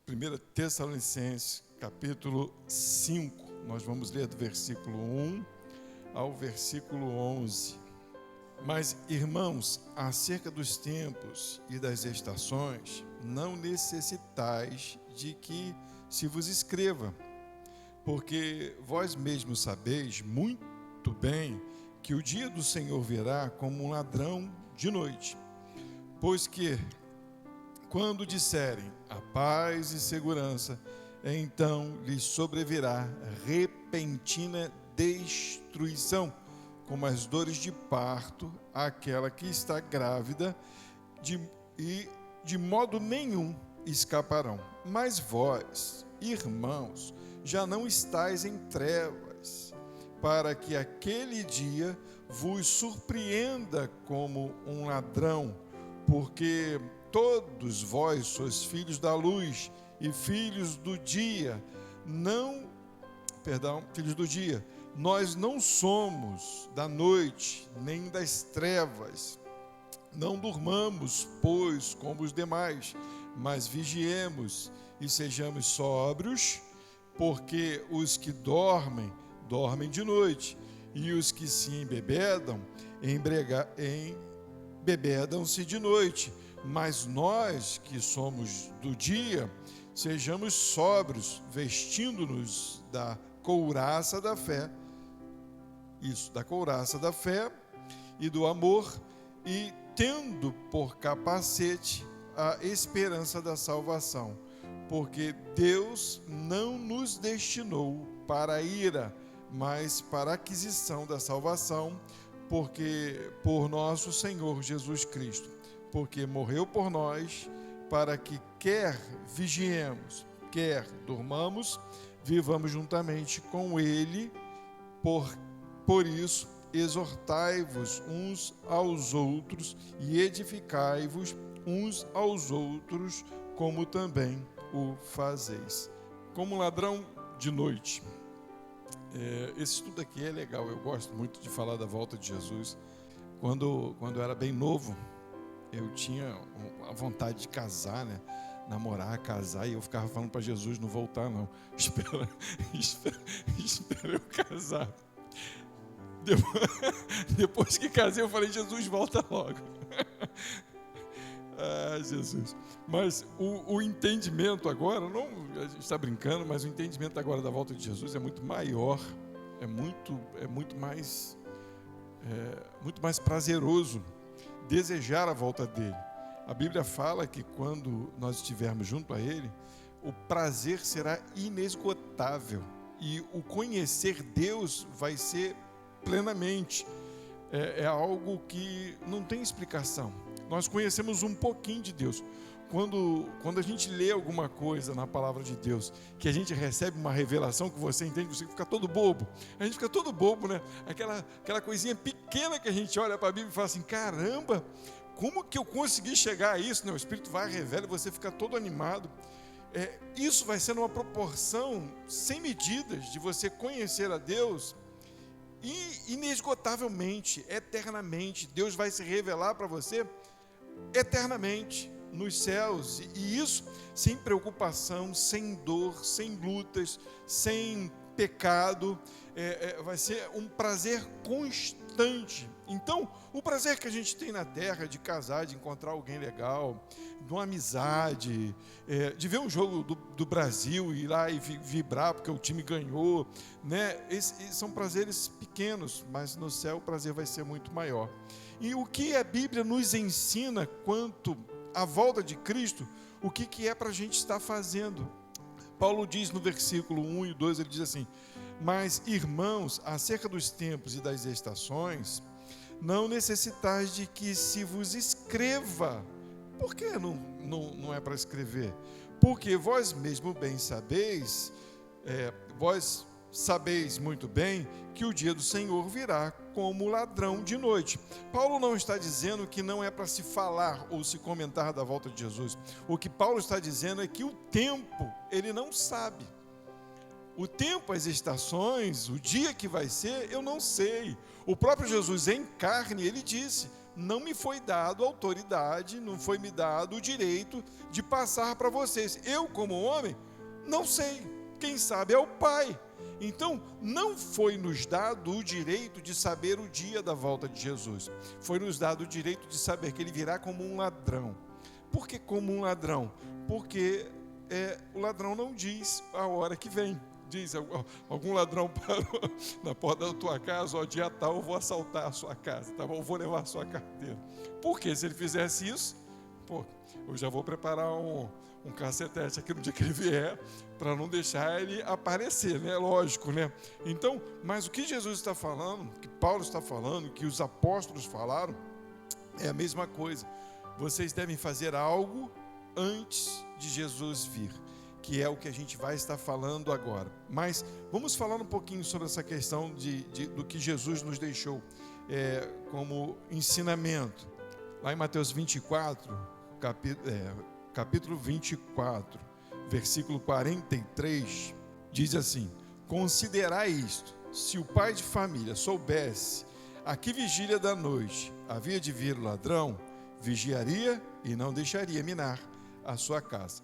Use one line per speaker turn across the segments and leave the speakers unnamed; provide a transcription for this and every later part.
1 Tessalonicenses, capítulo 5. Nós vamos ler do versículo 1 ao versículo 11. Mas, irmãos, acerca dos tempos e das estações, não necessitais de que se vos escreva, porque vós mesmos sabeis muito bem que o dia do Senhor virá como um ladrão de noite. Pois que, quando disserem a paz e segurança, então lhes sobrevirá repentina destruição, como as dores de parto, àquela que está grávida, e de modo nenhum escaparão. Mas vós, irmãos, já não estáis em trevas, para que aquele dia vos surpreenda como um ladrão, porque todos vós sois filhos da luz e filhos do dia. Filhos do dia. Nós não somos da noite, nem das trevas. Não durmamos, pois, como os demais, mas vigiemos e sejamos sóbrios, porque os que dormem, dormem de noite, e os que se embebedam, embebedam-se de noite. Mas nós, que somos do dia, sejamos sóbrios, vestindo-nos da couraça da fé, da couraça da fé e do amor, e tendo por capacete a esperança da salvação, porque Deus não nos destinou para a ira, mas para a aquisição da salvação, porque por nosso Senhor Jesus Cristo, porque morreu por nós, para que quer vigiemos, quer durmamos, vivamos juntamente com Ele. Por isso, exortai-vos uns aos outros e edificai-vos uns aos outros, como também o fazeis. Como ladrão de noite. Esse estudo aqui é legal, eu gosto muito de falar da volta de Jesus. Quando eu era bem novo, eu tinha a vontade de casar, né? Namorar, casar, e eu ficava falando para Jesus não voltar, não. Espera eu casar. Depois que casei, eu falei, Jesus, volta logo. Jesus. Mas o entendimento agora, não, a gente está brincando, mas o entendimento agora da volta de Jesus é muito maior, é muito mais prazeroso desejar a volta dele. A Bíblia fala que quando nós estivermos junto a ele, o prazer será inesgotável e o conhecer Deus vai ser plenamente. É algo que não tem explicação. Nós conhecemos um pouquinho de Deus. Quando a gente lê alguma coisa na palavra de Deus, que a gente recebe uma revelação que você entende, você fica todo bobo. A gente fica todo bobo, né? Aquela coisinha pequena que a gente olha para a Bíblia e fala assim, caramba, como que eu consegui chegar a isso? Não, o Espírito vai, revela e você fica todo animado. Isso vai ser numa proporção sem medidas de você conhecer a Deus e inesgotavelmente, eternamente. Deus vai se revelar para você eternamente nos céus, e isso sem preocupação, sem dor, sem lutas, sem pecado. Vai ser um prazer constante. Então, o prazer que a gente tem na terra de casar, de encontrar alguém legal, de uma amizade, de ver um jogo do Brasil e ir lá e vibrar porque o time ganhou, né? Esses são prazeres pequenos, mas no céu o prazer vai ser muito maior. E o que a Bíblia nos ensina quanto à volta de Cristo, o que é para a gente estar fazendo? Paulo diz no versículo 1 e 2, ele diz assim, mas irmãos, acerca dos tempos e das estações, não necessitais de que se vos escreva. Por que não é para escrever? Porque vós mesmo bem sabeis, vós sabeis muito bem que o dia do Senhor virá como ladrão de noite. Paulo não está dizendo que não é para se falar ou se comentar da volta de Jesus. O que Paulo está dizendo é que o tempo, ele não sabe. O tempo, as estações, o dia que vai ser, eu não sei. O próprio Jesus em carne, ele disse, não me foi dado autoridade, não foi me dado o direito de passar para vocês. Eu, como homem, não sei. Quem sabe é o Pai. Então, não foi nos dado o direito de saber o dia da volta de Jesus. Foi nos dado o direito de saber que ele virá como um ladrão. Por que como um ladrão? Porque o ladrão não diz a hora que vem. Diz, algum ladrão parou na porta da tua casa, dia tal eu vou assaltar a sua casa, tá bom? Eu vou levar a sua carteira. Porque se ele fizesse isso, eu já vou preparar um cacetete aqui no dia que ele vier, para não deixar ele aparecer, né? Lógico, né? Então, mas o que Jesus está falando, que Paulo está falando, que os apóstolos falaram, é a mesma coisa. Vocês devem fazer algo antes de Jesus vir, que é o que a gente vai estar falando agora. Mas vamos falar um pouquinho sobre essa questão do que Jesus nos deixou como ensinamento. Lá em Mateus 24, capítulo 24, versículo 43, diz assim: considerai isto, se o pai de família soubesse a que vigília da noite havia de vir o ladrão, vigiaria e não deixaria minar a sua casa.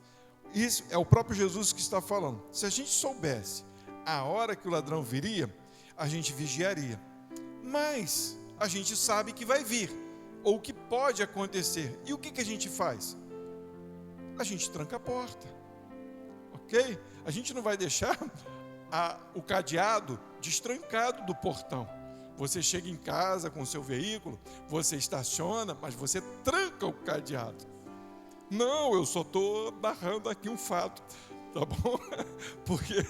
Isso é o próprio Jesus que está falando. Se a gente soubesse a hora que o ladrão viria, a gente vigiaria. Mas a gente sabe que vai vir, ou que pode acontecer. E o que a gente faz? A gente tranca a porta, ok? A gente não vai deixar o cadeado destrancado do portão. Você chega em casa com o seu veículo, você estaciona, mas você tranca o cadeado. Não, eu só estou narrando aqui um fato, tá bom? Porque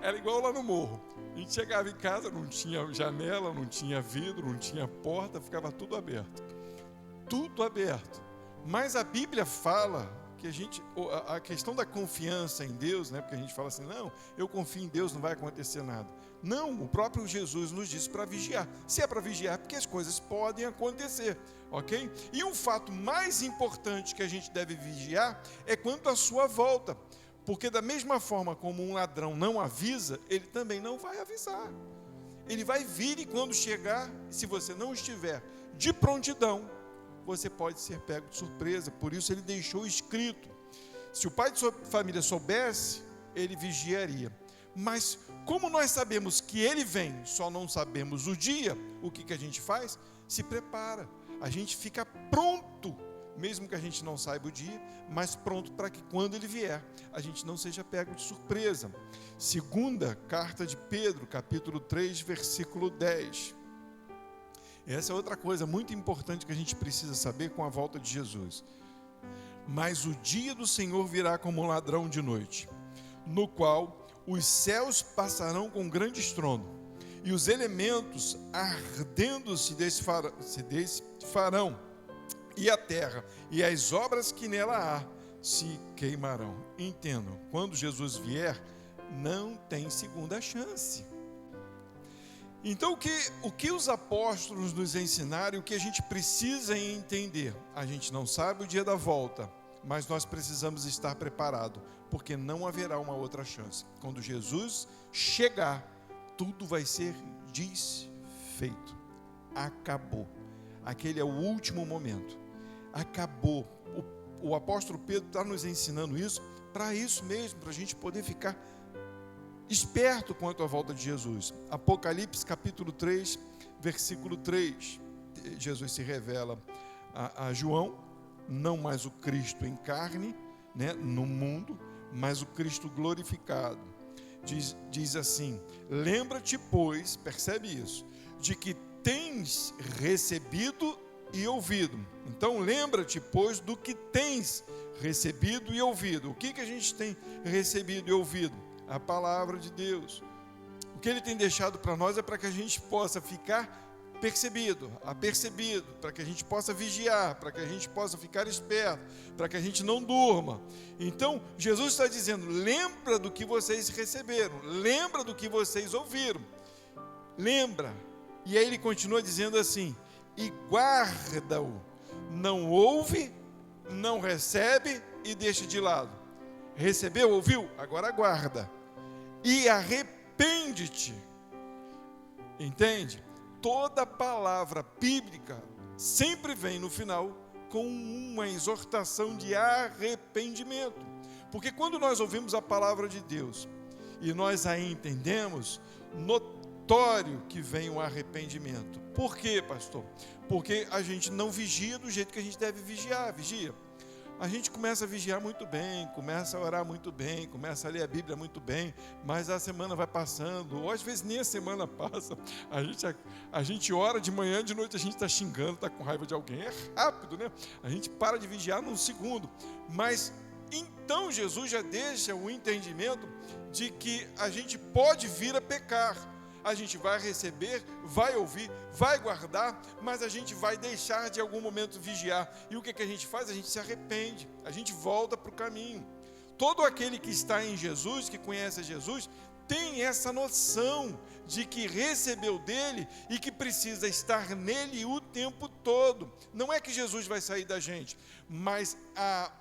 era igual lá no morro. A gente chegava em casa, não tinha janela, não tinha vidro, não tinha porta, ficava tudo aberto. Tudo aberto. Mas a Bíblia fala que a questão da confiança em Deus, né? Porque a gente fala assim, não, eu confio em Deus, não vai acontecer nada. Não, o próprio Jesus nos disse para vigiar. Se é para vigiar, porque as coisas podem acontecer, ok? E um fato mais importante que a gente deve vigiar é quanto à sua volta. Porque da mesma forma como um ladrão não avisa, ele também não vai avisar. Ele vai vir e quando chegar, se você não estiver de prontidão, você pode ser pego de surpresa. Por isso ele deixou escrito. Se o pai de sua família soubesse, ele vigiaria. Mas como nós sabemos que ele vem, só não sabemos o dia, o que a gente faz? Se prepara. A gente fica pronto, mesmo que a gente não saiba o dia, mas pronto para que quando ele vier, a gente não seja pego de surpresa. Segunda carta de Pedro, capítulo 3, versículo 10. Essa é outra coisa muito importante que a gente precisa saber com a volta de Jesus. Mas o dia do Senhor virá como um ladrão de noite, no qual os céus passarão com grande estrondo, e os elementos ardendo se desfarão, e a terra e as obras que nela há se queimarão. Entendam, quando Jesus vier, não tem segunda chance. Então, o que os apóstolos nos ensinaram, o que a gente precisa entender? A gente não sabe o dia da volta, mas nós precisamos estar preparados, porque não haverá uma outra chance. Quando Jesus chegar, tudo vai ser desfeito. Acabou. Aquele é o último momento. Acabou. O apóstolo Pedro está nos ensinando isso, para isso mesmo, para a gente poder ficar esperto quanto à volta de Jesus. Apocalipse capítulo 3, versículo 3. Jesus se revela a João, não mais o Cristo em carne, né, no mundo, mas o Cristo glorificado. Diz assim: lembra-te, pois, percebe isso, de que tens recebido e ouvido. Então lembra-te, pois, do que tens recebido e ouvido. O que a gente tem recebido e ouvido? A palavra de Deus. O que ele tem deixado para nós é para que a gente possa ficar apercebido, para que a gente possa vigiar, para que a gente possa ficar esperto, para que a gente não durma. Então, Jesus está dizendo, lembra do que vocês receberam, lembra do que vocês ouviram, lembra. E aí ele continua dizendo assim, e guarda-o, não ouve, não recebe e deixa de lado. Recebeu, ouviu? Agora guarda. E arrepende-te. Entende? Toda palavra bíblica sempre vem no final com uma exortação de arrependimento. Porque quando nós ouvimos a palavra de Deus e nós a entendemos, notório que vem o arrependimento. Por quê, pastor? Porque a gente não vigia do jeito que a gente deve vigiar. A gente começa a vigiar muito bem, começa a orar muito bem, começa a ler a Bíblia muito bem, mas a semana vai passando, ou às vezes nem a semana passa, a gente ora de manhã, de noite a gente está xingando, está com raiva de alguém, é rápido, né? A gente para de vigiar num segundo, mas então Jesus já deixa o entendimento de que a gente pode vir a pecar. A gente vai receber, vai ouvir, vai guardar, mas a gente vai deixar de algum momento vigiar. E o que a gente faz? A gente se arrepende, a gente volta para o caminho. Todo aquele que está em Jesus, que conhece Jesus, tem essa noção de que recebeu dele e que precisa estar nele o tempo todo. Não é que Jesus vai sair da gente, mas a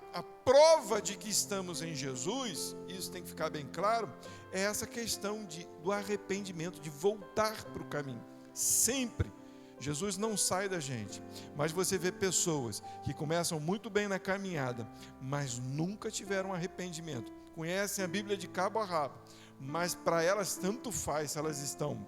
prova de que estamos em Jesus, isso tem que ficar bem claro, é essa questão do arrependimento, de voltar para o caminho. Sempre. Jesus não sai da gente, mas você vê pessoas que começam muito bem na caminhada, mas nunca tiveram arrependimento. Conhecem a Bíblia de cabo a rabo, mas para elas tanto faz se elas estão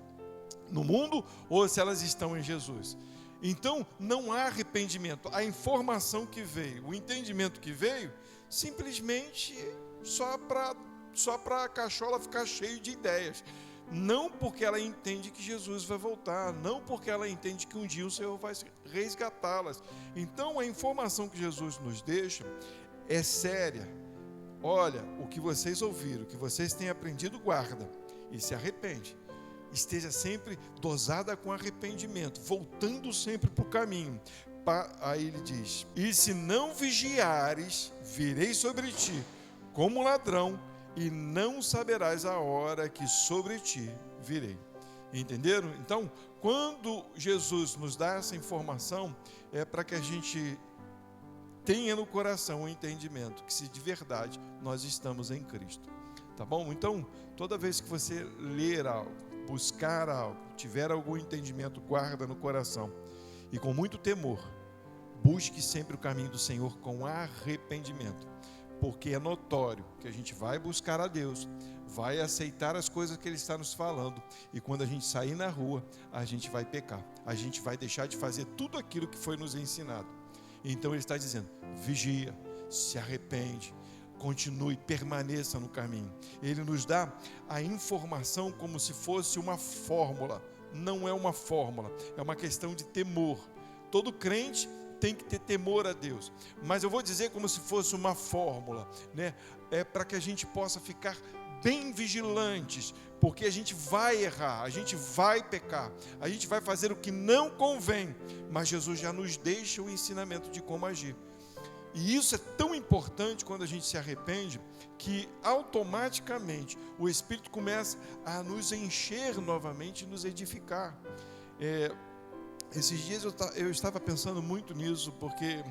no mundo ou se elas estão em Jesus. Então não há arrependimento. A informação que veio, o entendimento que veio, simplesmente só para a cachola ficar cheio de ideias. Não porque ela entende que Jesus vai voltar, não porque ela entende que um dia o Senhor vai resgatá-las. Então a informação que Jesus nos deixa é séria. Olha, o que vocês ouviram, o que vocês têm aprendido, guarda e se arrepende. Esteja sempre dosada com arrependimento, voltando sempre para o caminho. Aí ele diz: e se não vigiares, virei sobre ti como ladrão, e não saberás a hora que sobre ti virei. Entenderam? Então, quando Jesus nos dá essa informação, é para que a gente tenha no coração o entendimento que se de verdade nós estamos em Cristo. Tá bom? Então, toda vez que você ler algo, buscar algo, tiver algum entendimento, guarda no coração. E com muito temor, busque sempre o caminho do Senhor com arrependimento. Porque é notório que a gente vai buscar a Deus, vai aceitar as coisas que Ele está nos falando, e quando a gente sair na rua, a gente vai pecar, a gente vai deixar de fazer tudo aquilo que foi nos ensinado. Então Ele está dizendo: vigia, se arrepende, continue, permaneça no caminho. Ele nos dá a informação como se fosse uma fórmula. Não é uma fórmula, é uma questão de temor. Todo crente tem que ter temor a Deus, mas eu vou dizer como se fosse uma fórmula, né? É para que a gente possa ficar bem vigilantes, porque a gente vai errar, a gente vai pecar, a gente vai fazer o que não convém, mas Jesus já nos deixa o ensinamento de como agir. E isso é tão importante quando a gente se arrepende, que automaticamente o Espírito começa a nos encher novamente e nos edificar. Esses dias eu estava pensando muito nisso, porque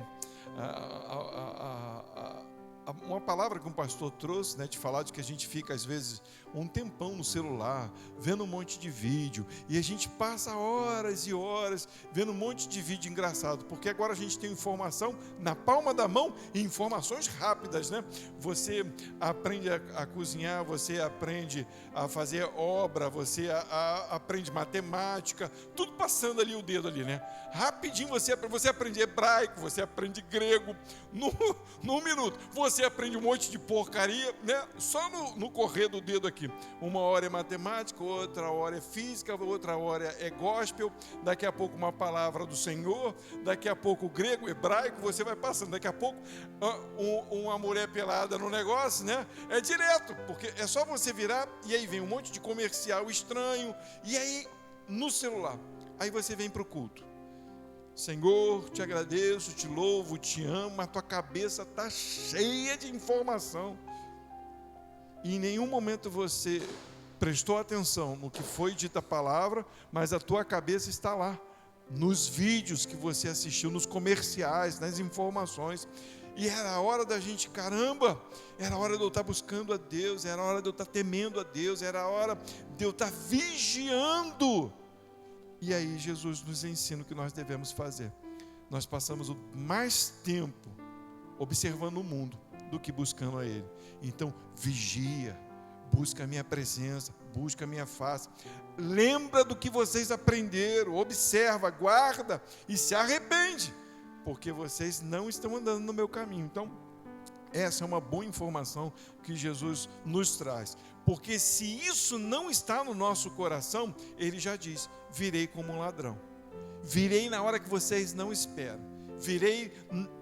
uma palavra que um pastor trouxe, né, de falar de que a gente fica às vezes um tempão no celular, vendo um monte de vídeo, e a gente passa horas e horas vendo um monte de vídeo engraçado, porque agora a gente tem informação na palma da mão e informações rápidas, né? Você aprende a cozinhar, você aprende a fazer obra, você aprende matemática, tudo passando ali o dedo ali, né? Rapidinho você aprende hebraico, você aprende grego, num minuto. Você aprende um monte de porcaria, né? Só no correr do dedo aqui. Uma hora é matemática, outra hora é física, outra hora é gospel, daqui a pouco uma palavra do Senhor, daqui a pouco grego, hebraico, você vai passando. Daqui a pouco uma mulher pelada no negócio, né? É direto, porque é só você virar e aí vem um monte de comercial estranho, e aí no celular, aí você vem para o culto. Senhor, te agradeço, te louvo, te amo, a tua cabeça está cheia de informação. E em nenhum momento você prestou atenção no que foi dita a palavra, mas a tua cabeça está lá, nos vídeos que você assistiu, nos comerciais, nas informações. E era a hora da gente, caramba, era a hora de eu estar buscando a Deus, era a hora de eu estar temendo a Deus, era a hora de eu estar vigiando. E aí Jesus nos ensina o que nós devemos fazer. nós passamos mais tempo observando o mundo do que buscando a Ele. Então, vigia, busca a minha presença, busca a minha face. Lembra do que vocês aprenderam, observa, guarda e se arrepende, porque vocês não estão andando no meu caminho. Então, essa é uma boa informação que Jesus nos traz. Porque se isso não está no nosso coração, Ele já diz: virei como um ladrão. Virei na hora que vocês não esperam. Virei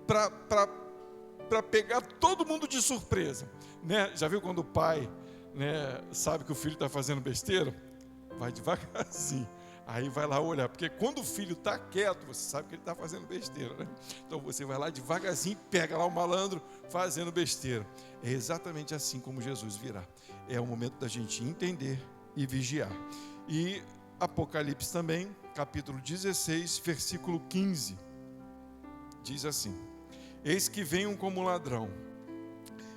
para pegar todo mundo de surpresa. Né? Já viu quando o pai, né, sabe que o filho está fazendo besteira? Vai devagarzinho. Aí vai lá olhar, porque quando o filho está quieto, você sabe que ele está fazendo besteira, né? Então você vai lá devagarzinho e pega lá o malandro fazendo besteira. É exatamente assim como Jesus virá. É o momento da gente entender e vigiar. E Apocalipse também, capítulo 16, versículo 15, diz assim: eis que venho como ladrão,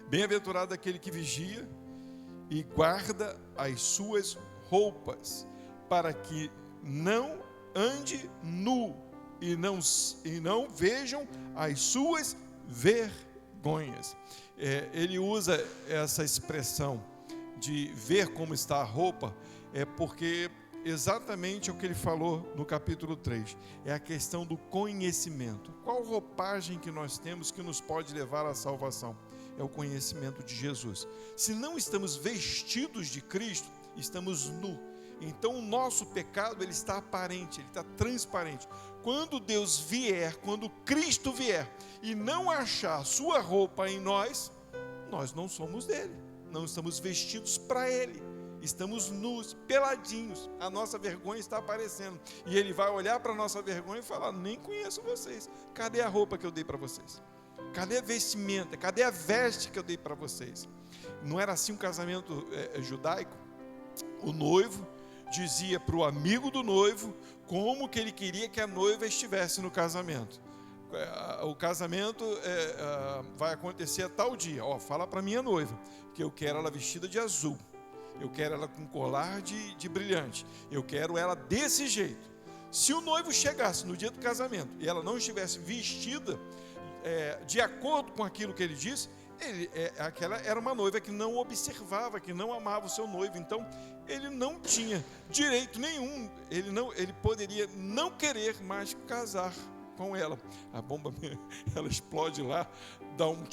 bem-aventurado aquele que vigia e guarda as suas roupas, para que não ande nu e não vejam as suas vergonhas. Ele usa essa expressão de ver como está a roupa, porque exatamente é o que ele falou no capítulo 3, é a questão do conhecimento. Qual roupagem que nós temos que nos pode levar à salvação? É o conhecimento de Jesus. Se não estamos vestidos de Cristo, estamos nus. Então o nosso pecado, ele está aparente, ele está transparente. Quando Deus vier, quando Cristo vier e não achar sua roupa em nós, nós não somos dele, não estamos vestidos para ele, estamos nus, peladinhos, a nossa vergonha está aparecendo. E ele vai olhar para a nossa vergonha e falar: nem conheço vocês, cadê a roupa que eu dei para vocês? Cadê a vestimenta, cadê a veste que eu dei para vocês? Não era assim um casamento judaico? O noivo dizia para o amigo do noivo como que ele queria que a noiva estivesse no casamento. O casamento vai acontecer a tal dia. Fala para minha noiva que eu quero ela vestida de azul, eu quero ela com colar de brilhante, eu quero ela desse jeito. Se o noivo chegasse no dia do casamento e ela não estivesse vestida de acordo com aquilo que ele disse, aquela era uma noiva que não observava, que não amava o seu noivo. Então ele não tinha direito nenhum, ele poderia não querer mais casar com ela. A bomba, ela explode lá, dá um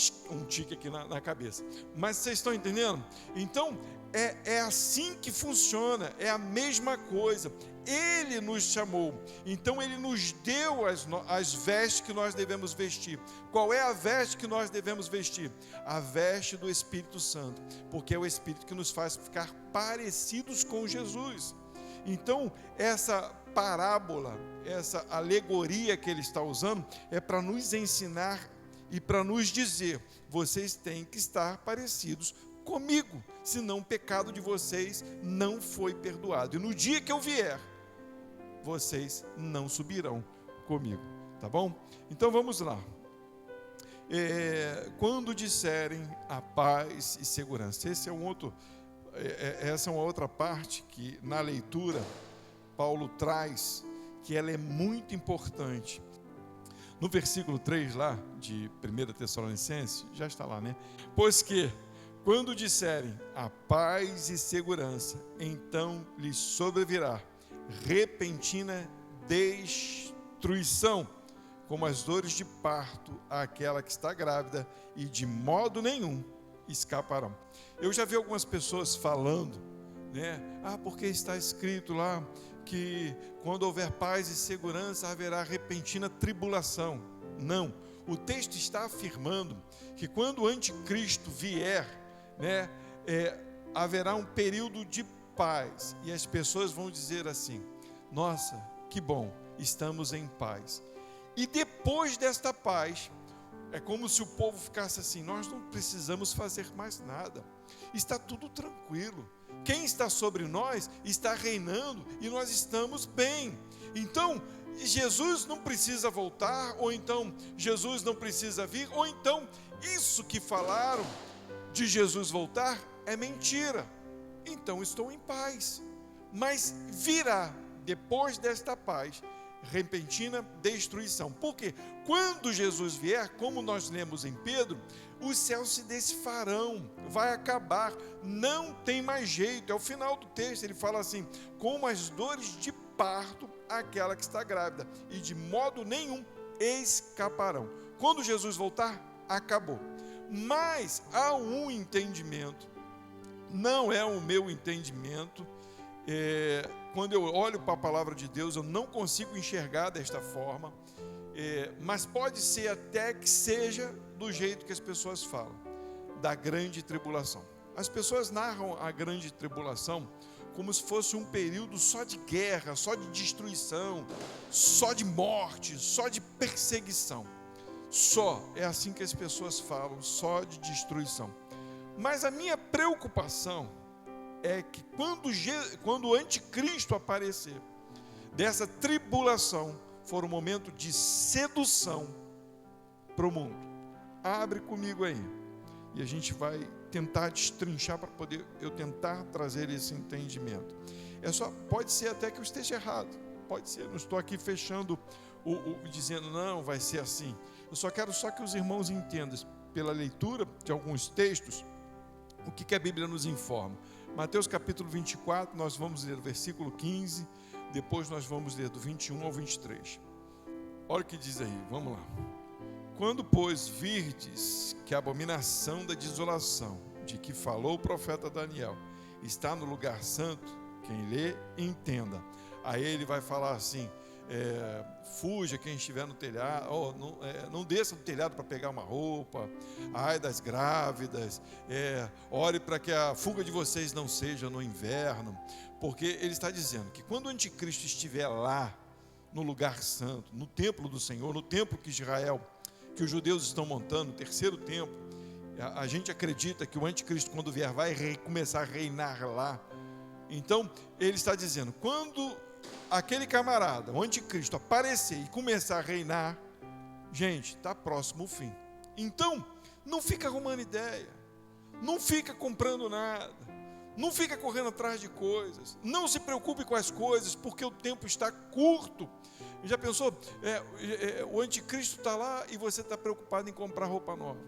tique aqui na cabeça. Mas vocês estão entendendo? Então é assim que funciona, é a mesma coisa. Ele nos chamou, então Ele nos deu as vestes que nós devemos vestir. Qual é a veste que nós devemos vestir? A veste do Espírito Santo, porque é o Espírito que nos faz ficar parecidos com Jesus. Então, essa parábola, essa alegoria que ele está usando, é para nos ensinar e para nos dizer: vocês têm que estar parecidos comigo, senão o pecado de vocês não foi perdoado. E no dia que eu vier, vocês não subirão comigo, tá bom? Então vamos lá. Quando disserem a paz e segurança, essa é uma outra parte que na leitura Paulo traz, que ela é muito importante. No versículo 3 lá de 1 Tessalonicenses, já está lá, né? Pois que quando disserem a paz e segurança, então lhes sobrevirá repentina destruição, como as dores de parto àquela que está grávida, e de modo nenhum escaparão. Eu já vi algumas pessoas falando, né? Porque está escrito lá que quando houver paz e segurança haverá repentina tribulação. Não, o texto está afirmando que quando o anticristo vier, né, haverá um período de paz, e as pessoas vão dizer assim: nossa, que bom, estamos em paz. E depois desta paz, é como se o povo ficasse assim: nós não precisamos fazer mais nada, está tudo tranquilo, quem está sobre nós está reinando e nós estamos bem. Então Jesus não precisa voltar, ou então Jesus não precisa vir, ou então isso que falaram de Jesus voltar é mentira. Então estou em paz. Mas virá, depois desta paz, repentina destruição. Por quê? Quando Jesus vier, como nós lemos em Pedro, os céus se desfarão, vai acabar, não tem mais jeito. É o final do texto, ele fala assim: como as dores de parto, aquela que está grávida, e de modo nenhum escaparão. Quando Jesus voltar, acabou. Mas há um entendimento, não é o meu entendimento, quando eu olho para a palavra de Deus, eu não consigo enxergar desta forma, mas pode ser até que seja do jeito que as pessoas falam, da grande tribulação. As pessoas narram a grande tribulação como se fosse um período só de guerra, só de destruição, só de morte, só de perseguição. Só, é assim que as pessoas falam, só de destruição. Mas a minha preocupação é que quando o anticristo aparecer, dessa tribulação for um momento de sedução para o mundo. Abre comigo aí, e a gente vai tentar destrinchar para poder eu tentar trazer esse entendimento. Pode ser até que eu esteja errado, pode ser, não estou aqui fechando dizendo não, vai ser assim. Eu só quero que os irmãos entendam, pela leitura de alguns textos, o que a Bíblia nos informa. Mateus capítulo 24, nós vamos ler o versículo 15, depois nós vamos ler do 21 ao 23. Olha o que diz aí, vamos lá. Quando, pois, virdes que a abominação da desolação, de que falou o profeta Daniel, está no lugar santo, quem lê, entenda. Aí ele vai falar assim: fuja quem estiver no telhado, não desça do telhado para pegar uma roupa, ai das grávidas, ore para que a fuga de vocês não seja no inverno, porque ele está dizendo que quando o anticristo estiver lá, no lugar santo, no templo do Senhor, no templo que que os judeus estão montando, o terceiro templo, a gente acredita que o anticristo, quando vier, vai começar a reinar lá. Então ele está dizendo, quando aquele camarada, o anticristo, aparecer e começar a reinar, gente, está próximo o fim. Então, não fica arrumando ideia, não fica comprando nada, não fica correndo atrás de coisas, não se preocupe com as coisas, porque o tempo está curto. Já pensou? O anticristo está lá e você está preocupado em comprar roupa nova.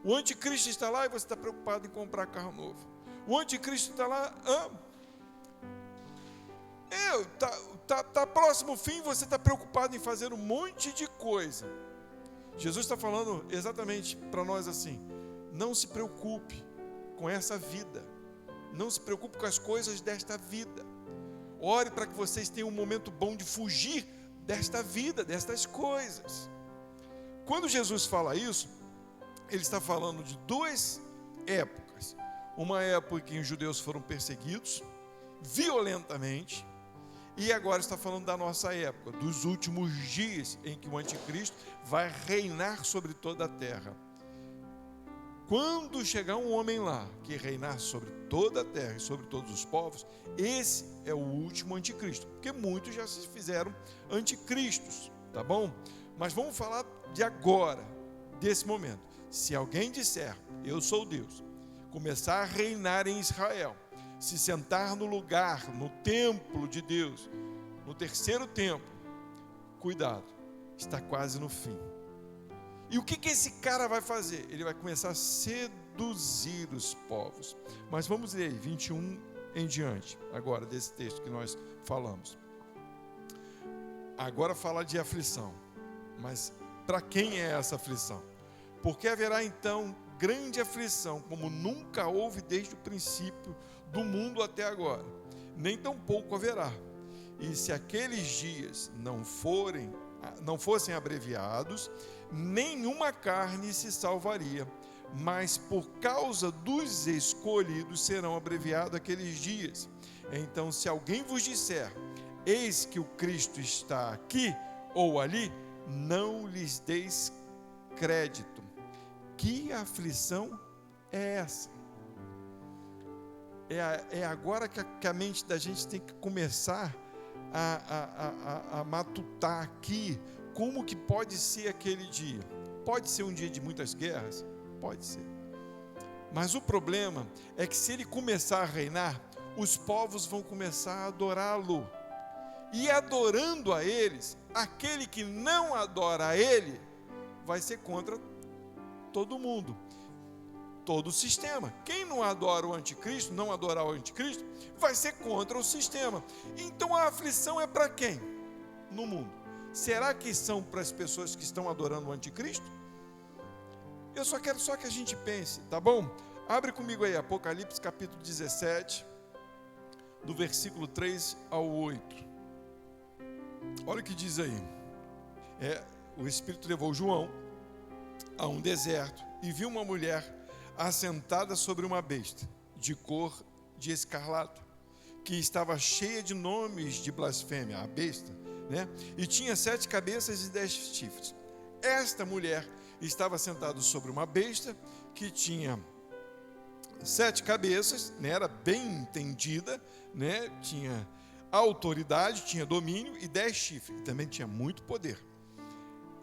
O anticristo está lá e você está preocupado em comprar carro novo. O anticristo está lá... Está próximo o fim, você está preocupado em fazer um monte de coisa. Jesus está falando exatamente para nós assim: não se preocupe com essa vida, não se preocupe com as coisas desta vida. Ore para que vocês tenham um momento bom de fugir desta vida, destas coisas. Quando Jesus fala isso, ele está falando de duas épocas. Uma época em que os judeus foram perseguidos violentamente, e agora está falando da nossa época, dos últimos dias em que o anticristo vai reinar sobre toda a terra. Quando chegar um homem lá que reinar sobre toda a terra e sobre todos os povos, esse é o último anticristo, porque muitos já se fizeram anticristos, tá bom? Mas vamos falar de agora, desse momento. Se alguém disser, eu sou Deus, começar a reinar em Israel, se sentar no lugar, no templo de Deus, no terceiro templo, cuidado, está quase no fim. E o que esse cara vai fazer? Ele vai começar a seduzir os povos. Mas vamos ler aí, 21 em diante, agora desse texto que nós falamos. Agora fala de aflição, mas para quem é essa aflição? Porque haverá então grande aflição, como nunca houve desde o princípio do mundo até agora, nem tampouco haverá. E se aqueles dias não fossem abreviados, nenhuma carne se salvaria, mas por causa dos escolhidos serão abreviados aqueles dias. Então, se alguém vos disser, eis que o Cristo está aqui ou ali, não lhes deis crédito. Que aflição é essa? É agora que a mente da gente tem que começar a matutar aqui como que pode ser aquele dia. Pode ser um dia de muitas guerras? Pode ser. Mas o problema é que se ele começar a reinar, os povos vão começar a adorá-lo. e adorando a eles, aquele que não adora a ele, vai ser contra todo mundo, todo o sistema. Quem não adora o anticristo, não adorar o anticristo, vai ser contra o sistema. Então a aflição é para quem? No mundo. Será que são para as pessoas que estão adorando o anticristo? Eu só quero que a gente pense, tá bom? Abre comigo aí, Apocalipse capítulo 17, do versículo 3 ao 8. Olha o que diz aí. O Espírito levou João a um deserto e viu uma mulher assentada sobre uma besta, de cor de escarlata, que estava cheia de nomes de blasfêmia, a besta, né? E tinha 7 cabeças e 10 chifres. Esta mulher estava sentada sobre uma besta que tinha 7 cabeças, né? Era bem entendida, né? Tinha autoridade, tinha domínio, e 10 chifres, e também tinha muito poder.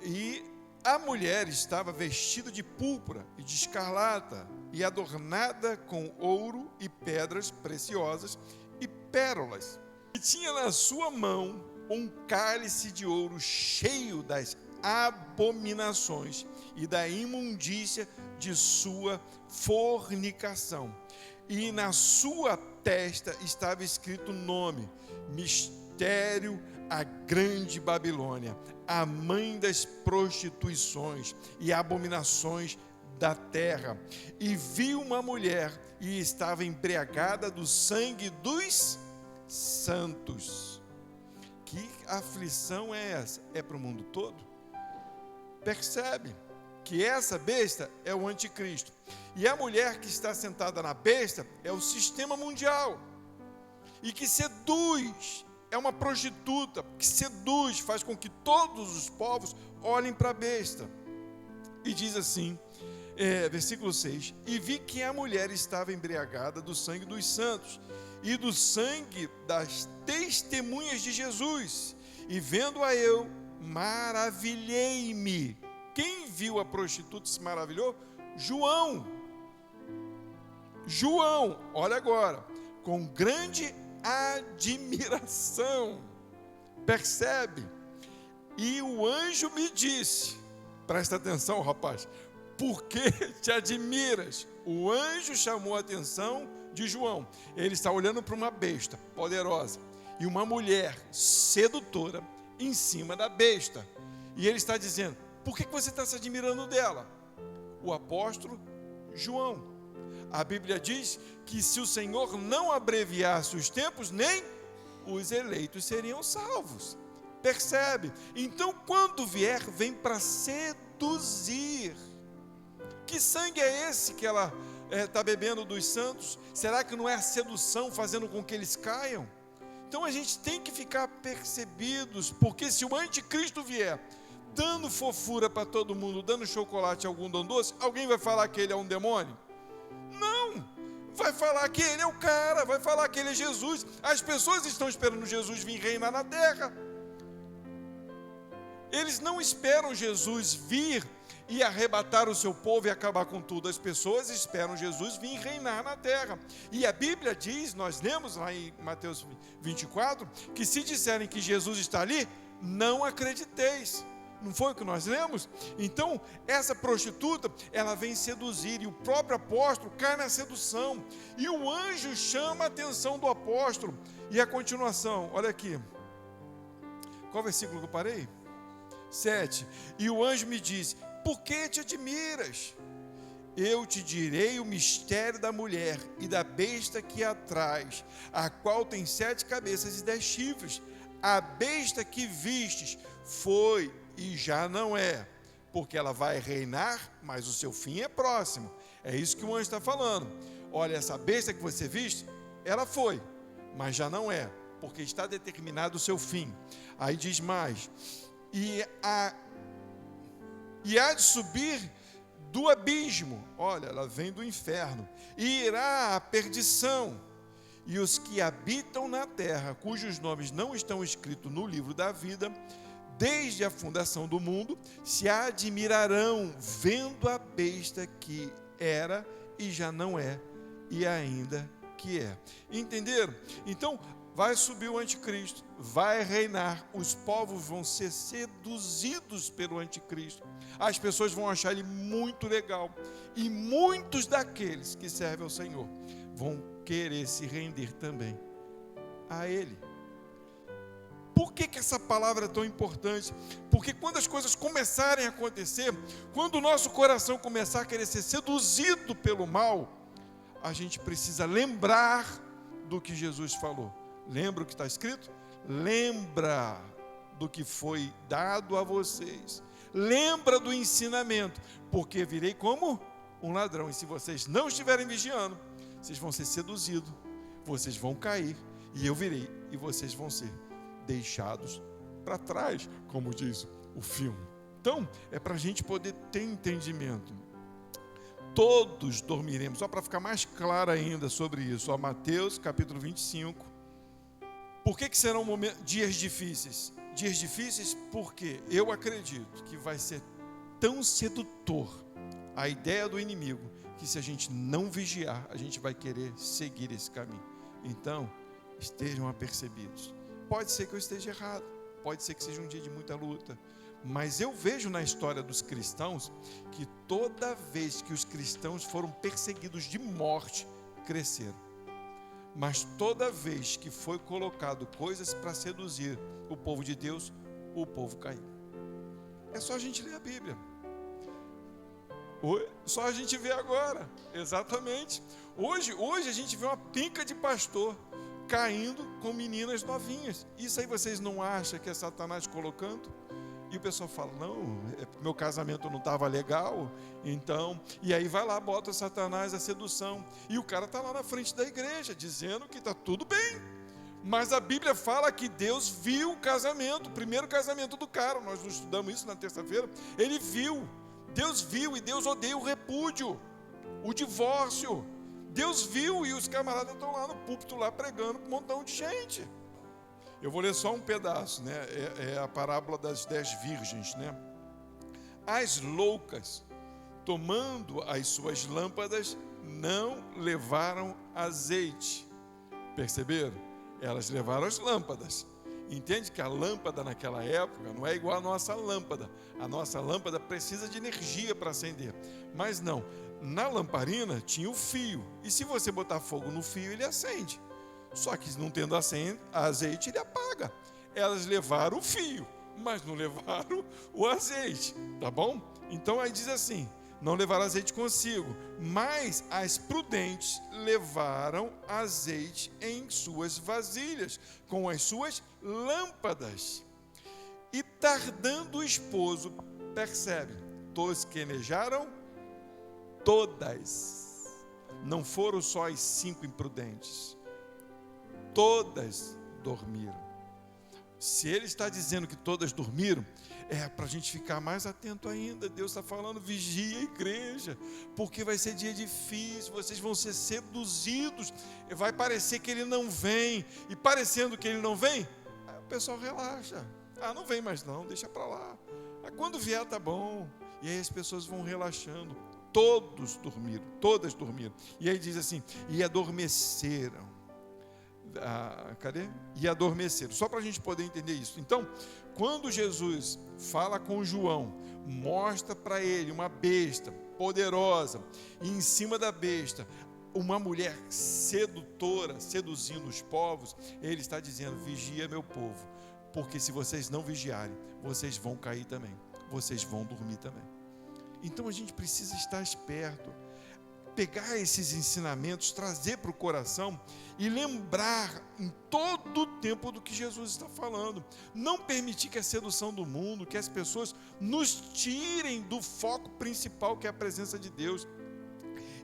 E a mulher estava vestida de púrpura e de escarlata, e adornada com ouro e pedras preciosas e pérolas. E tinha na sua mão um cálice de ouro cheio das abominações e da imundícia de sua fornicação. E na sua testa estava escrito o nome: Mistério, a Grande Babilônia, a mãe das prostituições e abominações da terra. E viu uma mulher e estava embriagada do sangue dos santos. Que aflição é essa? É para o mundo todo? Percebe que essa besta é o anticristo. E a mulher que está sentada na besta é o sistema mundial. E que seduz, é uma prostituta, que seduz, faz com que todos os povos olhem para a besta. E diz assim, versículo 6, e vi que a mulher estava embriagada do sangue dos santos, e do sangue das testemunhas de Jesus. E vendo-a eu, maravilhei-me. Quem viu a prostituta se maravilhou? João, olha agora, com grande admiração. Percebe? E o anjo me disse, presta atenção, rapaz, por que te admiras? O anjo chamou a atenção de João. Ele está olhando para uma besta poderosa e uma mulher sedutora em cima da besta. E ele está dizendo, por que você está se admirando dela? O apóstolo João. A Bíblia diz que se o Senhor não abreviasse os tempos, nem os eleitos seriam salvos. Percebe? Então, quando vier, vem para seduzir. Que sangue é esse que ela está bebendo dos santos? Será que não é a sedução fazendo com que eles caiam? Então, a gente tem que ficar percebidos, porque se o anticristo vier dando fofura para todo mundo, dando chocolate a algum doce, alguém vai falar que ele é um demônio? Não, vai falar que ele é o cara, vai falar que ele é Jesus. As pessoas estão esperando Jesus vir reinar na terra. Eles não esperam Jesus vir e arrebatar o seu povo e acabar com tudo. As pessoas esperam Jesus vir reinar na terra. E a Bíblia diz, nós lemos lá em Mateus 24, que se disserem que Jesus está ali, não acrediteis. Não foi o que nós lemos? Então, essa prostituta, ela vem seduzir, e o próprio apóstolo cai na sedução, e o anjo chama a atenção do apóstolo. E a continuação, olha aqui, qual versículo que eu parei? 7, e o anjo me disse, por que te admiras? Eu te direi o mistério da mulher e da besta que a traz, a qual tem 7 cabeças e 10 chifres. A besta que vistes foi e já não é, porque ela vai reinar, mas o seu fim é próximo. É isso que o anjo está falando. Olha, essa besta que você viste, ela foi, mas já não é, porque está determinado o seu fim. Aí diz mais, e há de subir do abismo, olha, ela vem do inferno, e irá à perdição. E os que habitam na terra, cujos nomes não estão escritos no livro da vida, desde a fundação do mundo, se admirarão vendo a besta que era e já não é, e ainda que é. Entenderam? Então, vai subir o anticristo, vai reinar, os povos vão ser seduzidos pelo anticristo, as pessoas vão achar ele muito legal, e muitos daqueles que servem ao Senhor vão querer se render também a ele. Por que essa palavra é tão importante? Porque quando as coisas começarem a acontecer, quando o nosso coração começar a querer ser seduzido pelo mal, a gente precisa lembrar do que Jesus falou. Lembra o que está escrito? Lembra do que foi dado a vocês. Lembra do ensinamento, porque virei como um ladrão. E se vocês não estiverem vigiando, vocês vão ser seduzidos, vocês vão cair, e eu virei, e vocês vão ser deixados para trás, como diz o filme. Então, é para a gente poder ter entendimento. Todos dormiremos. Só para ficar mais claro ainda sobre isso, Mateus capítulo 25. Por que serão dias difíceis? Dias difíceis porque eu acredito que vai ser tão sedutor a ideia do inimigo, que se a gente não vigiar, a gente vai querer seguir esse caminho. Então, estejam apercebidos. Pode ser que eu esteja errado, pode ser que seja um dia de muita luta, mas eu vejo na história dos cristãos que toda vez que os cristãos foram perseguidos de morte, cresceram. Mas toda vez que foi colocado coisas para seduzir o povo de Deus, o povo caiu. É só a gente ler a Bíblia. Só a gente vê agora, exatamente. Hoje a gente vê uma pinca de pastor caindo com meninas novinhas. Isso aí vocês não acham que é Satanás colocando? E o pessoal fala, não, meu casamento não estava legal, então, e aí vai lá, bota Satanás a sedução, e o cara está lá na frente da igreja, dizendo que está tudo bem, mas a Bíblia fala que Deus viu o casamento, o primeiro casamento do cara, nós não estudamos isso na terça-feira, ele viu, Deus viu, e Deus odeia o repúdio, o divórcio, Deus viu, e os camaradas estão lá no púlpito, lá pregando para um montão de gente. Eu vou ler só um pedaço, né? É a parábola das 10 virgens, né? As loucas, tomando as suas lâmpadas, não levaram azeite. Perceberam? Elas levaram as lâmpadas. Entende que a lâmpada naquela época não é igual à nossa lâmpada. A nossa lâmpada precisa de energia para acender. Mas não, na lamparina tinha o fio. E se você botar fogo no fio, ele acende. Só que não tendo azeite, ele apaga. Elas levaram o fio, mas não levaram o azeite, tá bom? Então aí diz assim, não levaram azeite consigo, mas as prudentes levaram azeite em suas vasilhas, com as suas lâmpadas. E tardando o esposo, percebe, tosquenejaram todas. Não foram só as 5 imprudentes. Todas dormiram. Se ele está dizendo que todas dormiram, é para a gente ficar mais atento ainda. Deus está falando, vigia a igreja, porque vai ser dia difícil, vocês vão ser seduzidos, vai parecer que ele não vem, e parecendo que ele não vem, o pessoal relaxa, não vem mais não, deixa para lá, quando vier tá bom, e aí as pessoas vão relaxando. Todos dormiram, todas dormiram, e aí diz assim, e adormeceram. E adormeceram, só para a gente poder entender isso. Então, quando Jesus fala com João, mostra para ele uma besta poderosa, e em cima da besta, uma mulher sedutora, seduzindo os povos, ele está dizendo, vigia meu povo, porque se vocês não vigiarem, vocês vão cair também, vocês vão dormir também. Então a gente precisa estar esperto, pegar esses ensinamentos, trazer para o coração e lembrar em todo o tempo do que Jesus está falando. Não permitir que a sedução do mundo, que as pessoas nos tirem do foco principal, que é a presença de Deus.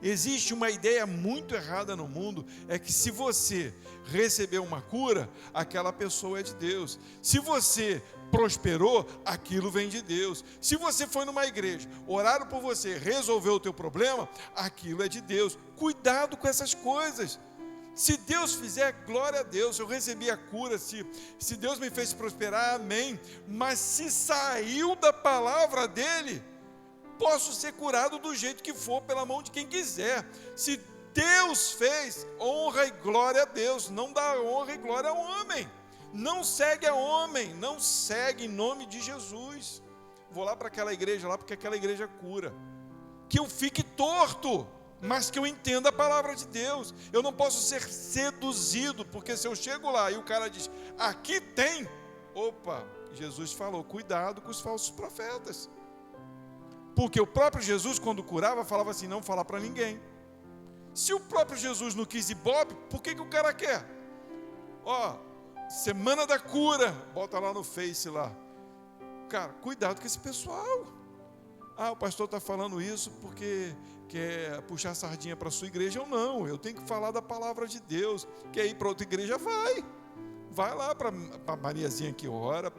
Existe uma ideia muito errada no mundo, é que se você receber uma cura, aquela pessoa é de Deus. Se você prosperou, aquilo vem de Deus. Se você foi numa igreja, oraram por você, resolveu o teu problema, aquilo é de Deus. Cuidado com essas coisas. Se Deus fizer, glória a Deus, eu recebi a cura, se Deus me fez prosperar, amém. Mas se saiu da palavra dele, posso ser curado do jeito que for, pela mão de quem quiser. Se Deus fez, honra honra e glória a Deus, não dá honra e glória ao homem. Não segue a homem, não segue em nome de Jesus. Vou lá para aquela igreja lá, porque aquela igreja cura. Que eu fique torto, mas que eu entenda a palavra de Deus. Eu não posso ser seduzido, porque se eu chego lá e o cara diz, aqui tem, opa, Jesus falou, cuidado com os falsos profetas. Porque o próprio Jesus, quando curava, falava assim, não falar para ninguém. Se o próprio Jesus não quis ibope, por que o cara quer? Semana da cura, bota lá no Face lá. Cara, cuidado com esse pessoal. O pastor está falando isso porque quer puxar sardinha para a sua igreja. Ou não, eu tenho que falar da palavra de Deus. Quer ir para outra igreja? Vai lá para a Mariazinha que ora,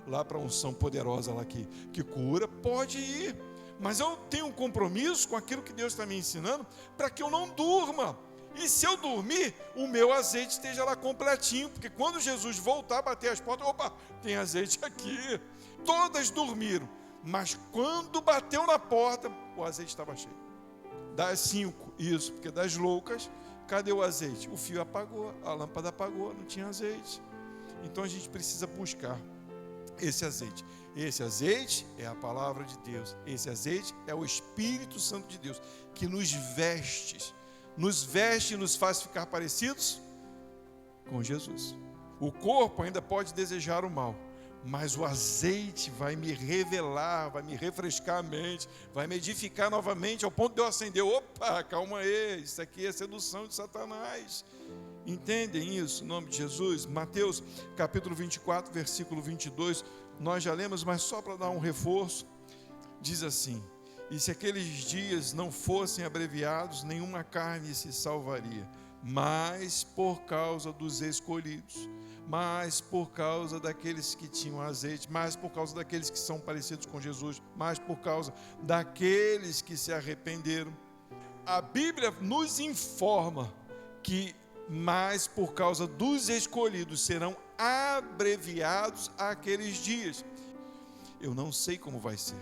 lá para a unção poderosa lá que cura, pode ir. Mas eu tenho um compromisso com aquilo que Deus está me ensinando para que eu não durma. E se eu dormir, o meu azeite esteja lá completinho, porque quando Jesus voltar, bater as portas, opa, tem azeite aqui. Todas dormiram, mas quando bateu na porta, o azeite estava cheio. Das 5, isso, porque das loucas, cadê o azeite? O fio apagou, a lâmpada apagou, não tinha azeite. Então a gente precisa buscar esse azeite. Esse azeite é a palavra de Deus. Esse azeite é o Espírito Santo de Deus, que nos veste e nos faz ficar parecidos com Jesus. O corpo ainda pode desejar o mal, mas o azeite vai me revelar, vai me refrescar a mente, vai me edificar novamente, ao ponto de eu acender, opa, calma aí, isso aqui é sedução de Satanás. Entendem isso, em nome de Jesus? Mateus capítulo 24, versículo 22, nós já lemos, mas só para dar um reforço, diz assim, e se aqueles dias não fossem abreviados, nenhuma carne se salvaria, mas por causa dos escolhidos, mas por causa daqueles que tinham azeite, mais por causa daqueles que são parecidos com Jesus, mais por causa daqueles que se arrependeram. A Bíblia nos informa que mais por causa dos escolhidos serão abreviados aqueles dias. Eu não sei como vai ser,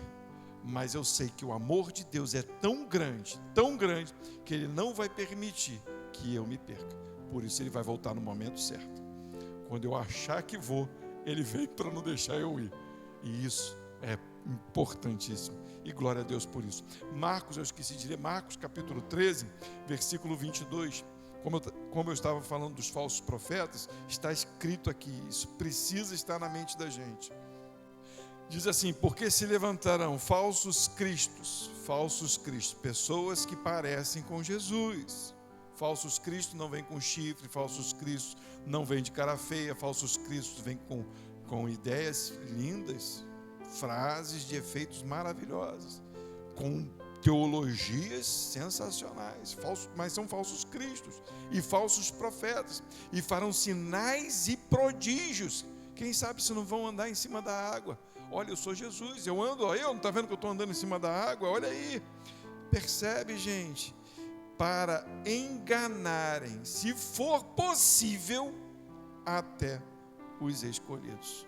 mas eu sei que o amor de Deus é tão grande, que Ele não vai permitir que eu me perca. Por isso Ele vai voltar no momento certo. Quando eu achar que vou, Ele vem para não deixar eu ir. E isso é importantíssimo. E glória a Deus por isso. Marcos, eu esqueci de ler, Marcos capítulo 13, versículo 22. Como eu estava falando dos falsos profetas, está escrito aqui, isso precisa estar na mente da gente. Diz assim, porque se levantarão falsos cristos, pessoas que parecem com Jesus. Falsos cristos não vêm com chifre, falsos cristos não vêm de cara feia, falsos cristos vêm com ideias lindas, frases de efeitos maravilhosos, com teologias sensacionais, mas são falsos cristos e falsos profetas, e farão sinais e prodígios. Quem sabe se não vão andar em cima da água? Olha, eu sou Jesus, eu ando, não está vendo que eu estou andando em cima da água? Olha aí, percebe, gente? Para enganarem, se for possível, até os escolhidos.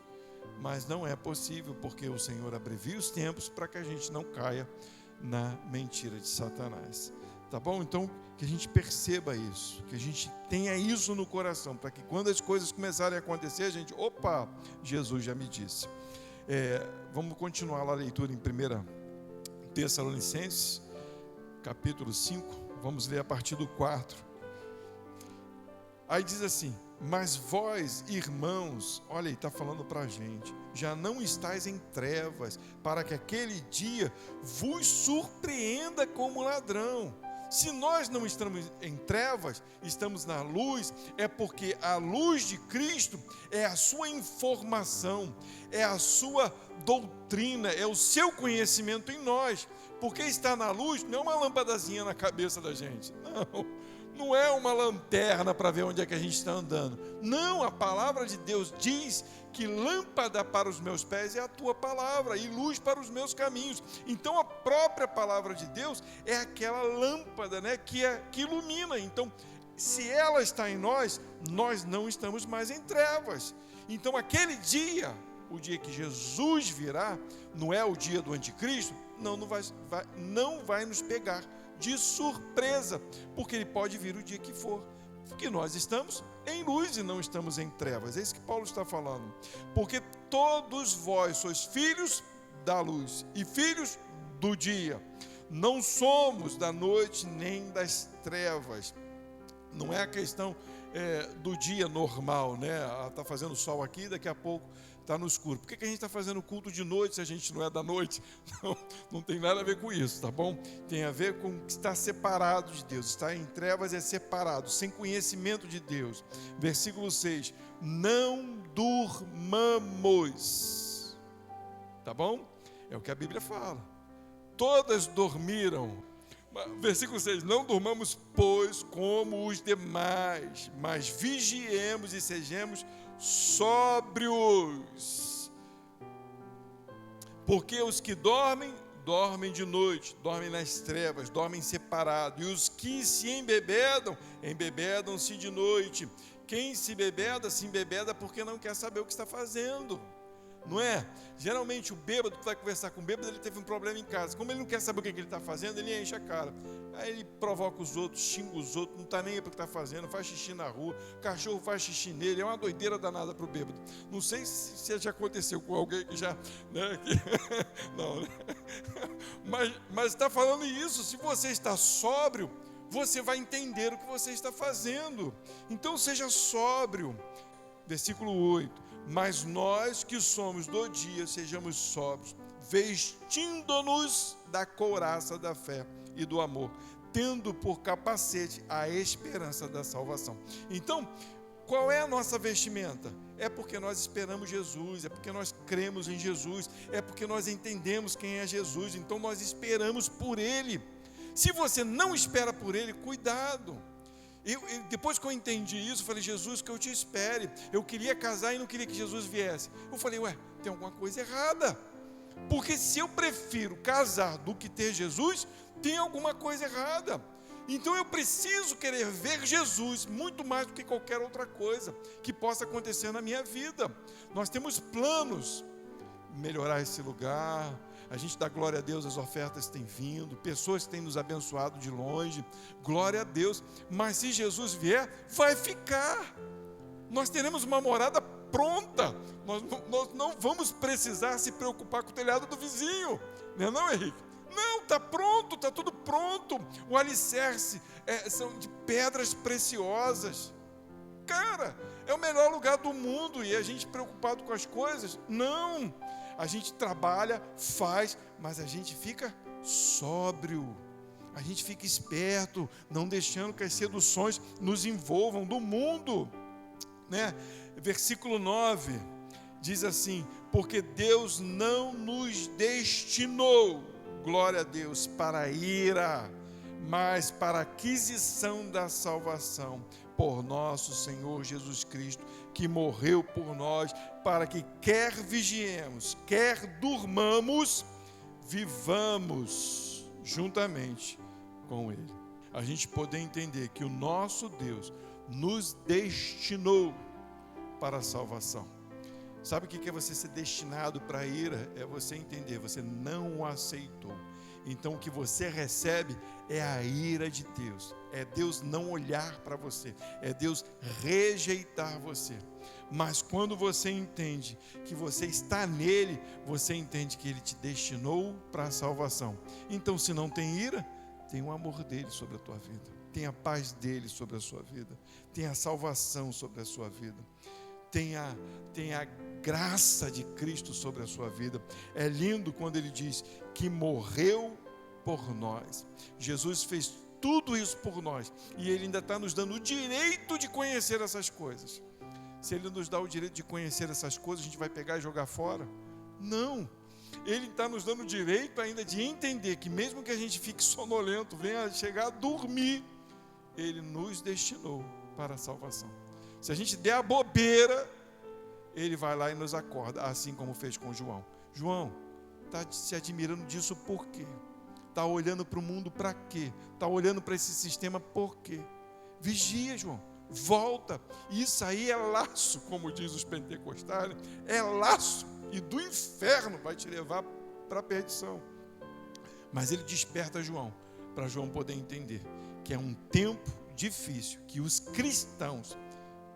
Mas não é possível, porque o Senhor abrevia os tempos para que a gente não caia na mentira de Satanás. Tá bom? Então, que a gente perceba isso, que a gente tenha isso no coração, para que quando as coisas começarem a acontecer, a gente, opa, Jesus já me disse. Vamos continuar lá a leitura em 1 Tessalonicenses, capítulo 5, vamos ler a partir do 4. Aí diz assim, mas vós, irmãos, olha aí, está falando para a gente, já não estáis em trevas, para que aquele dia vos surpreenda como ladrão. Se nós não estamos em trevas, estamos na luz, é porque a luz de Cristo é a sua informação, é a sua doutrina, é o seu conhecimento em nós. Porque estar na luz não é uma lâmpadazinha na cabeça da gente, não é uma lanterna para ver onde é que a gente está andando. Não, a palavra de Deus diz que lâmpada para os meus pés é a tua palavra e luz para os meus caminhos. Então a própria palavra de Deus é aquela lâmpada, né, que ilumina. Então, se ela está em nós, nós não estamos mais em trevas. Então aquele dia, o dia que Jesus virá, não é o dia do anticristo, não vai nos pegar de surpresa, porque ele pode vir o dia que for. que nós estamos em luz e não estamos em trevas. É isso que Paulo está falando. Porque todos vós sois filhos da luz e filhos do dia. Não somos da noite nem das trevas. Não é a questão do dia normal, né? Está fazendo sol aqui, daqui a pouco está no escuro. Por que a gente está fazendo culto de noite se a gente não é da noite? Não tem nada a ver com isso, tá bom? Tem a ver com estar separado de Deus. Estar em trevas é separado, sem conhecimento de Deus. Versículo 6. Não durmamos. Tá bom? É o que a Bíblia fala. Todas dormiram. Versículo 6. Não durmamos, pois, como os demais, mas vigiemos e sejamos sóbrios. Porque os que dormem, dormem de noite, dormem nas trevas, dormem separados. E os que se embebedam, embebedam-se de noite. Quem se embebeda porque não quer saber o que está fazendo. Não é? Geralmente o bêbado, tu vai conversar com o bêbado, ele teve um problema em casa. Como ele não quer saber o que ele está fazendo, ele enche a cara. Aí ele provoca os outros, xinga os outros, não está nem aí para o que está fazendo, faz xixi na rua, cachorro faz xixi nele, é uma doideira danada para o bêbado. Não sei se já aconteceu com alguém que já... Né, não, né? Mas está falando isso, se você está sóbrio, você vai entender o que você está fazendo. Então seja sóbrio. Versículo 8. Mas nós que somos do dia, sejamos sóbrios, vestindo-nos da couraça da fé e do amor, tendo por capacete a esperança da salvação. Então, qual é a nossa vestimenta? É porque nós esperamos Jesus, é porque nós cremos em Jesus, é porque nós entendemos quem é Jesus, então nós esperamos por Ele. Se você não espera por Ele, cuidado. Depois que eu entendi isso, eu falei, Jesus, que eu te espere. Eu queria casar e não queria que Jesus viesse. Eu falei, tem alguma coisa errada. Porque se eu prefiro casar do que ter Jesus, tem alguma coisa errada. Então eu preciso querer ver Jesus muito mais do que qualquer outra coisa que possa acontecer na minha vida. Nós temos planos, melhorar esse lugar. A gente dá glória a Deus, as ofertas têm vindo, pessoas têm nos abençoado de longe, glória a Deus. Mas se Jesus vier, vai ficar. Nós teremos uma morada pronta. Nós não vamos precisar se preocupar com o telhado do vizinho. Não, Henrique? Não, está pronto, está tudo pronto. O alicerce são de pedras preciosas. Cara, é o melhor lugar do mundo e a gente preocupado com as coisas? Não. A gente trabalha, faz, mas a gente fica sóbrio. A gente fica esperto, não deixando que as seduções nos envolvam do mundo, né? Versículo 9 diz assim: porque Deus não nos destinou, glória a Deus, para a ira, mas para a aquisição da salvação por nosso Senhor Jesus Cristo, que morreu por nós, para que quer vigiemos, quer durmamos, vivamos juntamente com Ele. A gente poder entender que o nosso Deus nos destinou para a salvação. Sabe o que é você ser destinado para a ira? É você entender, você não o aceitou. Então o que você recebe é a ira de Deus. É Deus não olhar para você, é Deus rejeitar você. Mas quando você entende que você está nele, você entende que ele te destinou para a salvação. Então, se não tem ira, tem o amor dele sobre a tua vida, tem a paz dele sobre a sua vida, tem a salvação sobre a sua vida, tem a graça de Cristo sobre a sua vida. É lindo quando ele diz que morreu por nós. Jesus fez tudo isso por nós e ele ainda está nos dando o direito de conhecer essas coisas. Se ele nos dá o direito de conhecer essas coisas, a gente vai pegar e jogar fora? Não. Ele está nos dando o direito ainda de entender que mesmo que a gente fique sonolento, venha chegar a dormir, ele nos destinou para a salvação. Se a gente der a bobeira, ele vai lá e nos acorda, assim como fez com João. João, está se admirando disso por quê? Está olhando para o mundo para quê? Está olhando para esse sistema por quê? Vigia, João, volta. Isso aí é laço, como diz os pentecostais, é laço, e do inferno vai te levar para a perdição. Mas ele desperta João, para João poder entender que é um tempo difícil que os cristãos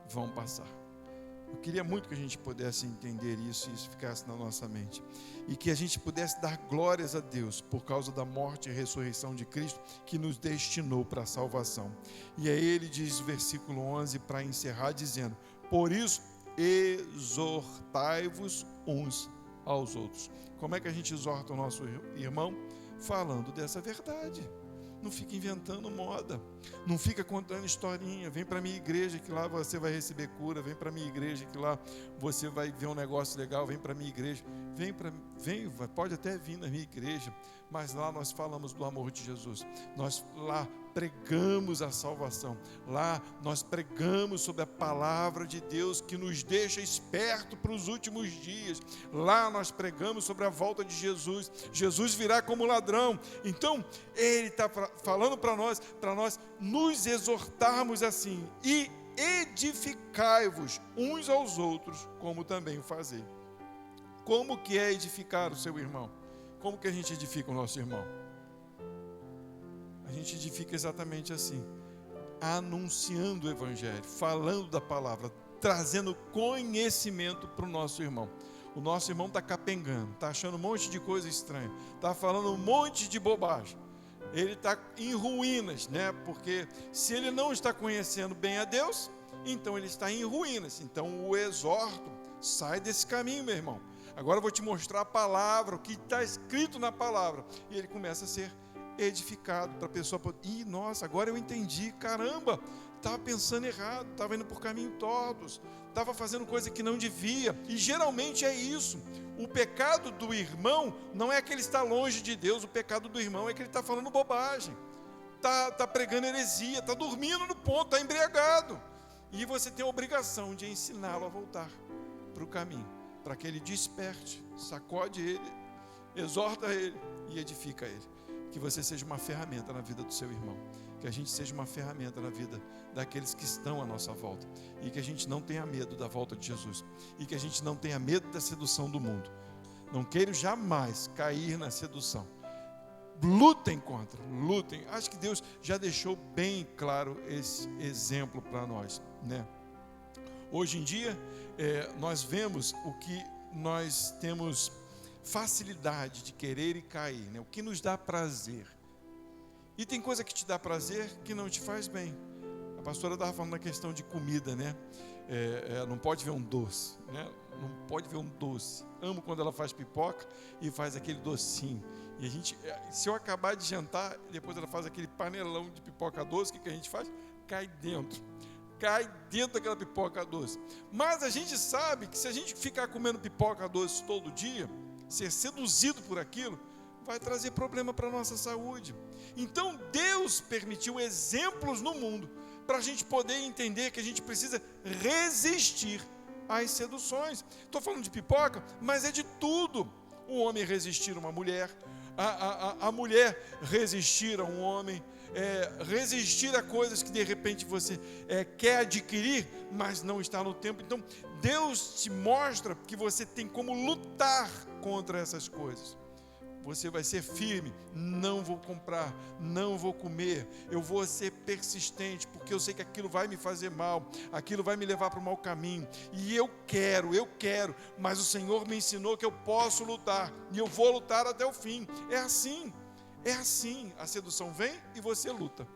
vão passar. Eu queria muito que a gente pudesse entender isso e isso ficasse na nossa mente. E que a gente pudesse dar glórias a Deus por causa da morte e ressurreição de Cristo que nos destinou para a salvação. E aí ele diz, versículo 11, para encerrar, dizendo: por isso, exortai-vos uns aos outros. Como é que a gente exorta o nosso irmão? Falando dessa verdade. Não fica inventando moda, não fica contando historinha. Vem para a minha igreja que lá você vai receber cura, vem para a minha igreja que lá você vai ver um negócio legal, vem para a minha igreja, pode até vir na minha igreja, mas lá nós falamos do amor de Jesus, nós lá pregamos a salvação, lá nós pregamos sobre a palavra de Deus que nos deixa esperto para os últimos dias, lá nós pregamos sobre a volta de Jesus. Jesus virá como ladrão. Então ele está falando para nós nos exortarmos assim: e edificai-vos uns aos outros, como também o fazei. Como que é edificar o seu irmão? Como que a gente edifica o nosso irmão? A gente edifica exatamente assim, anunciando o evangelho, falando da palavra, trazendo conhecimento para o nosso irmão. O nosso irmão está capengando, está achando um monte de coisa estranha, está falando um monte de bobagem. Ele está em ruínas, né? Porque se ele não está conhecendo bem a Deus, então ele está em ruínas. Então o exorto: sai desse caminho, meu irmão. Agora eu vou te mostrar a palavra, o que está escrito na palavra. E ele começa a ser edificado, para a pessoa poder, nossa, agora eu entendi, caramba, estava pensando errado, estava indo por caminhos tortos, estava fazendo coisa que não devia. E geralmente é isso. O pecado do irmão não é que ele está longe de Deus, o pecado do irmão é que ele está falando bobagem, está pregando heresia, está dormindo no ponto, está embriagado. E você tem a obrigação de ensiná-lo a voltar para o caminho, para que ele desperte, sacode ele, exorta ele e edifica ele. Que você seja uma ferramenta na vida do seu irmão, que a gente seja uma ferramenta na vida daqueles que estão à nossa volta, e que a gente não tenha medo da volta de Jesus, e que a gente não tenha medo da sedução do mundo. Não queira jamais cair na sedução. Lutem contra, lutem. Acho que Deus já deixou bem claro esse exemplo para nós, né? Hoje em dia, nós vemos o que nós temos facilidade de querer e cair, né? O que nos dá prazer. E tem coisa que te dá prazer que não te faz bem. A pastora estava falando na questão de comida, né? Não pode ver um doce, né? Não pode ver um doce. Amo quando ela faz pipoca e faz aquele docinho. E a gente, se eu acabar de jantar, depois ela faz aquele panelão de pipoca doce, o que a gente faz? Cai dentro daquela pipoca doce. Mas a gente sabe que se a gente ficar comendo pipoca doce todo dia, ser seduzido por aquilo, vai trazer problema para a nossa saúde. Então Deus permitiu exemplos no mundo para a gente poder entender que a gente precisa resistir às seduções. Estou falando de pipoca, mas é de tudo. O homem resistir a uma mulher, a mulher resistir a um homem, resistir a coisas que de repente você quer adquirir, mas não está no tempo. Então Deus te mostra que você tem como lutar contra essas coisas. Você vai ser firme: não vou comprar, não vou comer, eu vou ser persistente, porque eu sei que aquilo vai me fazer mal, aquilo vai me levar para o mau caminho, e eu quero, mas o Senhor me ensinou que eu posso lutar, e eu vou lutar até o fim. É assim, a sedução vem e você luta,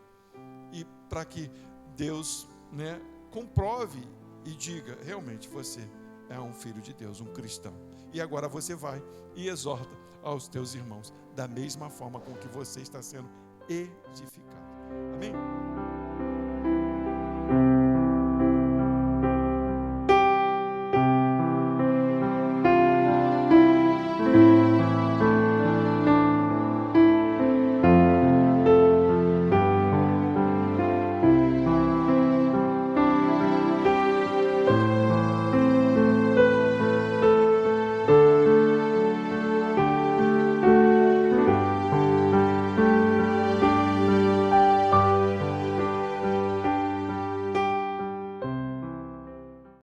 e para que Deus, né, comprove e diga: realmente você é um filho de Deus, um cristão. E agora você vai e exorta aos teus irmãos da mesma forma com que você está sendo edificado. Amém?